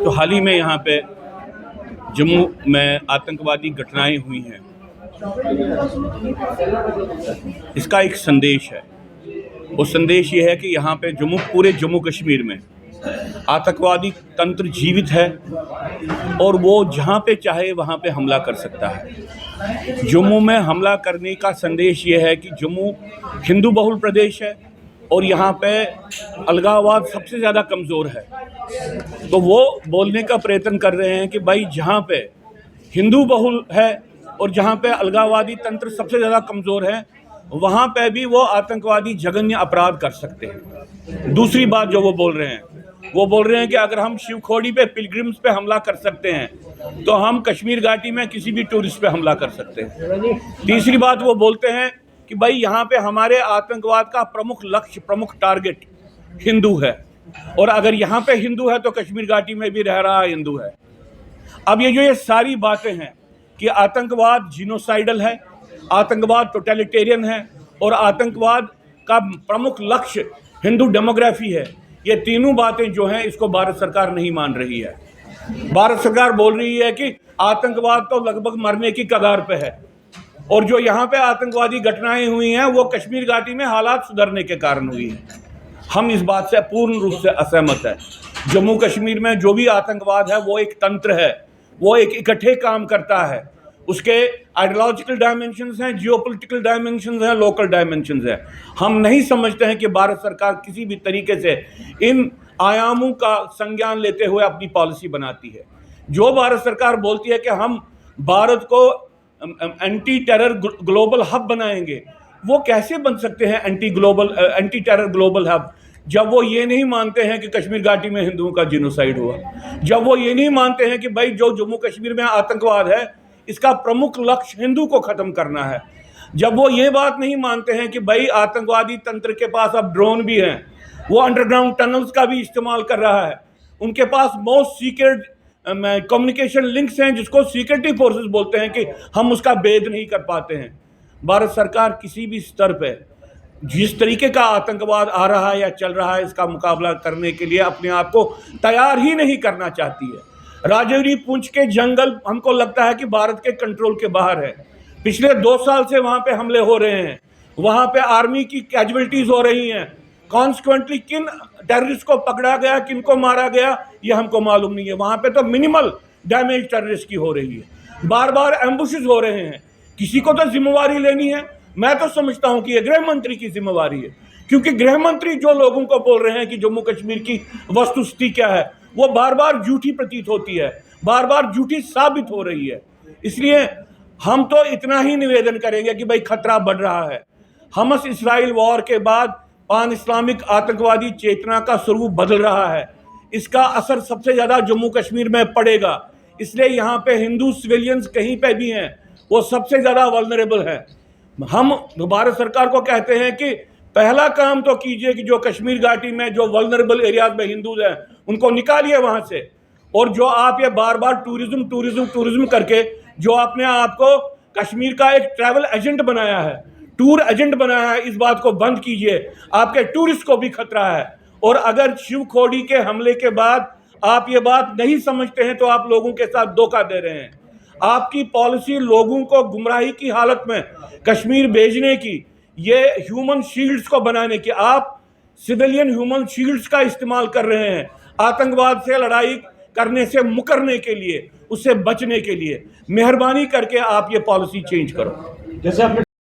तो हाल ही में यहाँ पे जम्मू में आतंकवादी घटनाएं हुई हैं, इसका एक संदेश है। वो संदेश ये है कि यहाँ पे पूरे जम्मू कश्मीर में आतंकवादी तंत्र जीवित है और वो जहाँ पे चाहे वहाँ पे हमला कर सकता है। जम्मू में हमला करने का संदेश ये है कि जम्मू हिंदू बहुल प्रदेश है और यहाँ पे अलगाववाद सबसे ज़्यादा कमज़ोर है। तो वो बोलने का प्रयत्न कर रहे हैं कि भाई जहाँ पे हिंदू बहुल है और जहाँ पे अलगाववादी तंत्र सबसे ज़्यादा कमज़ोर है, वहाँ पे भी वो आतंकवादी जघन्य अपराध कर सकते हैं। दूसरी बात जो वो बोल रहे हैं कि अगर हम शिवखोड़ी पे पिलग्रिम्स पे हमला कर सकते हैं तो हम कश्मीर घाटी में किसी भी टूरिस्ट पे हमला कर सकते हैं। तीसरी बात वो बोलते हैं कि भाई यहाँ पे हमारे आतंकवाद का प्रमुख लक्ष्य, प्रमुख टारगेट हिंदू है और अगर यहाँ पे हिंदू है तो कश्मीर घाटी में भी रह रहा हिंदू है। अब ये सारी बातें हैं कि आतंकवाद जीनोसाइडल है, आतंकवाद टोटलिटेरियन है और आतंकवाद का प्रमुख लक्ष्य हिंदू डेमोग्राफी है। ये तीनों बातें जो हैं इसको भारत सरकार नहीं मान रही है। भारत सरकार बोल रही है कि आतंकवाद तो लगभग मरने की कगार पे है और जो यहाँ पे आतंकवादी घटनाएं हुई हैं वो कश्मीर घाटी में हालात सुधरने के कारण हुई हैं। हम इस बात से पूर्ण रूप से असहमत है। जम्मू कश्मीर में जो भी आतंकवाद है वो एक तंत्र है, वो एक इकट्ठे काम करता है। उसके आइडियोलॉजिकल डायमेंशंस हैं, जियोपॉलिटिकल डायमेंशंस हैं, लोकल डायमेंशंस हैं। हम नहीं समझते हैं कि भारत सरकार किसी भी तरीके से इन आयामों का संज्ञान लेते हुए अपनी पॉलिसी बनाती है। जो भारत सरकार बोलती है कि हम भारत को एंटी टेरर ग्लोबल हब बनाएंगे, वो कैसे बन सकते हैं एंटी टेरर ग्लोबल हब जब वो ये नहीं मानते हैं कि कश्मीर घाटी में हिंदुओं का जिनोसाइड हुआ, जब वो ये नहीं मानते हैं कि भाई जो जम्मू कश्मीर में आतंकवाद है इसका प्रमुख लक्ष्य हिंदू को ख़त्म करना है, जब वो ये बात नहीं मानते हैं कि भाई आतंकवादी तंत्र के पास अब ड्रोन भी हैं, वो अंडरग्राउंड टनल्स का भी इस्तेमाल कर रहा है, उनके पास मोस्ट सीक्रेट कम्युनिकेशन लिंक्स हैं जिसको सिक्योरिटी फोर्सेस बोलते हैं कि हम उसका भेद नहीं कर पाते हैं। भारत सरकार किसी भी स्तर पे जिस तरीके का आतंकवाद आ रहा है या चल रहा है इसका मुकाबला करने के लिए अपने आप को तैयार ही नहीं करना चाहती है। राजौरी पुंछ के जंगल हमको लगता है कि भारत के कंट्रोल के बाहर है। पिछले 2 साल से वहाँ पे हमले हो रहे हैं, वहाँ पे आर्मी की कैजुअलिटीज़ हो रही हैं। कॉन्सिक्वेंटली किन टेररिस्ट को पकड़ा गया, किन को मारा गया, ये हमको मालूम नहीं है। वहाँ पे तो मिनिमल डैमेज टेररिस्ट की हो रही है, बार बार एम्बुशेस हो रहे हैं। किसी को तो जिम्मेवारी लेनी है। मैं तो समझता हूँ कि ये गृह मंत्री की जिम्मेवारी है, क्योंकि गृह मंत्री जो लोगों को बोल रहे हैं कि जम्मू कश्मीर की वस्तुस्थिति क्या है वो बार बार झूठी प्रतीत होती है, बार बार झूठी साबित हो रही है। इसलिए हम तो इतना ही निवेदन करेंगे कि भाई खतरा बढ़ रहा है। हमस इसराइल वॉर के बाद पान इस्लामिक आतंकवादी चेतना का स्वरूप बदल रहा है। इसका असर सबसे ज़्यादा जम्मू कश्मीर में पड़ेगा। इसलिए यहाँ पे हिंदू सिविलियंस कहीं पे भी हैं वो सबसे ज़्यादा वल्नरेबल है। हम भारत सरकार को कहते हैं कि पहला काम तो कीजिए कि जो कश्मीर घाटी में जो वल्नरेबल एरियाज में हिंदूज हैं उनको निकालिए वहाँ से। और जो आप ये बार बार टूरिज्म करके जो आपने आपको कश्मीर का एक ट्रैवल एजेंट बनाया है, टूर एजेंट बनाया है, इस बात को बंद कीजिए। आपके टूरिस्ट को भी खतरा है। और अगर शिवखोड़ी के हमले के बाद आप ये बात नहीं समझते हैं तो आप लोगों के साथ धोखा दे रहे हैं। आपकी पॉलिसी लोगों को गुमराही की हालत में कश्मीर भेजने की, ये ह्यूमन शील्ड्स को बनाने की, आप सिविलियन ह्यूमन शील्ड्स का इस्तेमाल कर रहे हैं आतंकवाद से लड़ाई करने से मुकरने के लिए, उससे बचने के लिए। मेहरबानी करके आप ये पॉलिसी चेंज करो। जैसे आपने